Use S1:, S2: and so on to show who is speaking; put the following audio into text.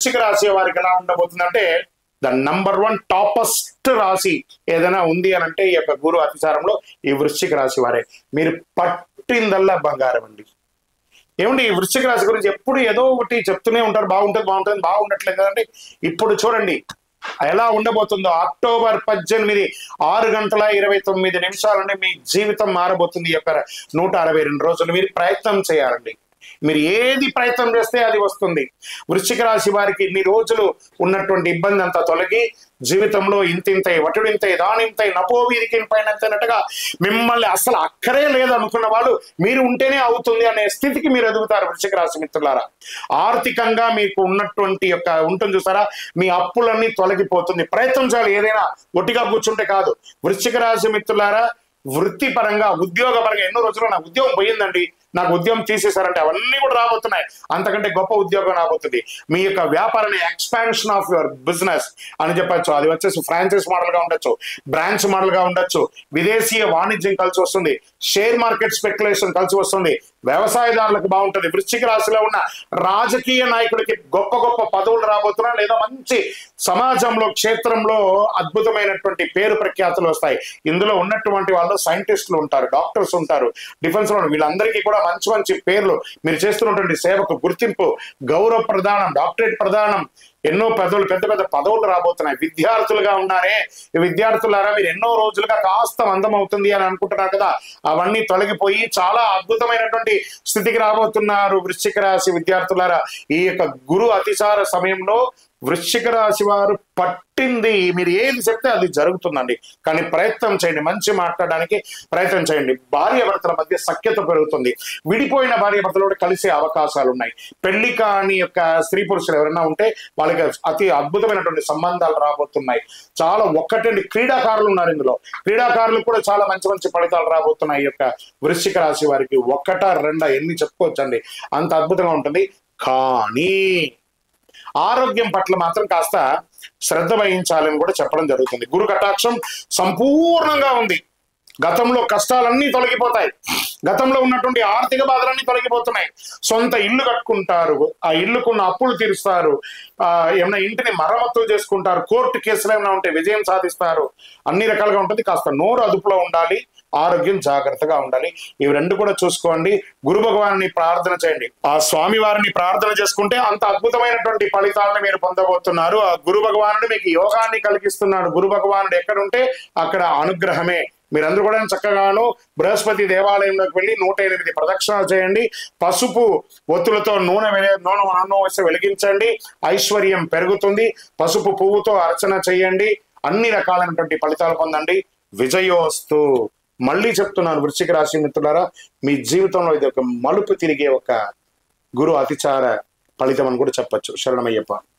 S1: వృశ్చిక రాశి వారికి ఎలా ఉండబోతుందంటే ద నంబర్ 1 టాపెస్ట్ రాశి ఏదైనా ఉంది అని అంటే ఈ యొక్క గురు అతిచారంలో ఈ వృశ్చిక రాశి వారే. మీరు పట్టిందల్లా బంగారం అండి. ఏమండి ఈ వృశ్చిక రాశి గురించి ఎప్పుడు ఏదో ఒకటి చెప్తూనే ఉంటారు, బాగుంటుంది బాగుంటుంది, బాగుండట్లేదు కదండి. ఇప్పుడు చూడండి ఎలా ఉండబోతుందో. అక్టోబర్ 18 6:29 మీ జీవితం మారబోతుంది. ఈ యొక్క 162 రోజులు మీరు ప్రయత్నం చేయాలండి. మీరు ఏది ప్రయత్నం చేస్తే అది వస్తుంది. వృశ్చిక రాశి వారికి ఇన్ని రోజులు ఉన్నటువంటి ఇబ్బంది అంతా తొలగి జీవితంలో ఇంతింతై వటుడింతై దానింతై నపోవీరికి పైనంతైనట్టుగా మిమ్మల్ని అసలు అక్కరే లేదు అనుకున్న వాళ్ళు మీరు ఉంటేనే అవుతుంది అనే స్థితికి మీరు ఎదుగుతారు. వృశ్చిక రాశి మిత్రులారా, ఆర్థికంగా మీకు ఉన్నటువంటి యొక్క ఉంటుంది చూసారా, మీ అప్పులన్నీ తొలగిపోతుంది. ప్రయత్నం చేయాలి, ఏదైనా ఒట్టిగా కూర్చుంటే కాదు. వృశ్చిక రాశి మిత్రులారా, వృత్తిపరంగా ఉద్యోగపరంగా ఎన్నో రోజులు నాకు ఉద్యోగం పోయిందండి, నాకు ఉద్యోగం తీసేశారంటే అవన్నీ కూడా రాబోతున్నాయి. అంతకంటే గొప్ప ఉద్యోగం రాబోతుంది. మీ యొక్క వ్యాపారాన్ని ఎక్స్పాన్షన్ ఆఫ్ యువర్ బిజినెస్ అని చెప్పచ్చు. అది వచ్చేసి ఫ్రాంచైజ్ మోడల్ గా ఉండొచ్చు, బ్రాంచ్ మోడల్ గా ఉండొచ్చు, విదేశీయ వాణిజ్యం కలిసి వస్తుంది, షేర్ మార్కెట్ స్పెక్యులేషన్ కలిసి వస్తుంది, వ్యవసాయదారులకు బాగుంటుంది. వృశ్చిక రాశిలో ఉన్న రాజకీయ నాయకుడికి గొప్ప గొప్ప పదవులు రాబోతున్నా, లేదా మంచి సమాజంలో క్షేత్రంలో అద్భుతమైనటువంటి పేరు ప్రఖ్యాతులు వస్తాయి. ఇందులో ఉన్నటువంటి వాళ్ళు సైంటిస్టులు ఉంటారు, డాక్టర్స్ ఉంటారు, డిఫెన్స్ లో వీళ్ళందరికీ కూడా మంచి మంచి పేర్లు, మీరు చేస్తున్నటువంటి సేవకు గుర్తింపు, గౌరవ ప్రదానం, డాక్టరేట్ ప్రదానం, ఎన్నో పదవులు, పెద్ద పెద్ద పదవులు రాబోతున్నాయి. విద్యార్థులుగా ఉన్నారే, విద్యార్థులారా మీరు ఎన్నో రోజులుగా కాస్త మందం అవుతుంది అని అనుకుంటున్నారు కదా, అవన్నీ తొలగిపోయి చాలా అద్భుతమైనటువంటి స్థితికి రాబోతున్నారు వృశ్చిక రాశి విద్యార్థులారా. ఈ యొక్క గురు అతిసార సమయంలో వృశ్చిక రాశి వారు పట్టింది మీరు ఏది చెప్తే అది జరుగుతుందండి. కానీ ప్రయత్నం చేయండి, మంచి మాట్లాడడానికి ప్రయత్నం చేయండి. భార్యాభర్తల మధ్య సఖ్యత పెరుగుతుంది. విడిపోయిన భార్యాభర్తలు కూడా కలిసే అవకాశాలు ఉన్నాయి. పెళ్లి కాని యొక్క స్త్రీ పురుషులు ఎవరైనా ఉంటే వాళ్ళకి అతి అద్భుతమైనటువంటి సంబంధాలు రాబోతున్నాయి. చాలా ఒక్కటండి క్రీడాకారులు ఉన్నారు ఇందులో, క్రీడాకారులు కూడా చాలా మంచి మంచి ఫలితాలు రాబోతున్నాయి. ఈ యొక్క వృశ్చిక రాశి వారికి ఒకటా రెండా ఎన్ని చెప్పుకోవచ్చండి, అంత అద్భుతంగా ఉంటుంది. కానీ ఆరోగ్యం పట్ల మాత్రం కాస్త శ్రద్ధ వహించాలని కూడా చెప్పడం జరుగుతుంది. గురు కటాక్షం సంపూర్ణంగా ఉంది. గతంలో కష్టాలన్నీ తొలగిపోతాయి, గతంలో ఉన్నటువంటి ఆర్థిక బాధలన్నీ తొలగిపోతున్నాయి. సొంత ఇల్లు కట్టుకుంటారు, ఆ ఇల్లుకున్న అప్పులు తీరుస్తారు, ఏమైనా ఇంటిని మరమ్మతులు చేసుకుంటారు, కోర్టు కేసులు ఏమైనా ఉంటే విజయం సాధిస్తారు. అన్ని రకాలుగా ఉంటుంది. కాస్త నోరు అదుపులో ఉండాలి, ఆరోగ్యం జాగ్రత్తగా ఉండాలి. ఇవి రెండు కూడా చూసుకోండి. గురు భగవాన్ని ప్రార్థన చేయండి. ఆ స్వామి వారిని ప్రార్థన చేసుకుంటే అంత అద్భుతమైనటువంటి ఫలితాలను మీరు పొందబోతున్నారు. ఆ గురు భగవానుడు మీకు యోగాన్ని కలిగిస్తున్నాడు. గురు భగవానుడు ఎక్కడుంటే అక్కడ అనుగ్రహమే. మీరందరూ కూడా చక్కగాను బృహస్పతి దేవాలయంలోకి వెళ్ళి 108 ప్రదక్షిణాలు చేయండి. పసుపు ఒత్తులతో నూనె వేసి వెలిగించండి, ఐశ్వర్యం పెరుగుతుంది. పసుపు పువ్వుతో అర్చన చేయండి, అన్ని రకాలైనటువంటి ఫలితాలు పొందండి. విజయోస్తు. మళ్ళీ చెప్తున్నాను వృశ్చిక రాశి మిత్రులారా, మీ జీవితంలో ఇది ఒక మలుపు తిరిగే ఒక గురు అతిచార ఫలితం అని కూడా చెప్పచ్చు. శరణమయ్యప్ప.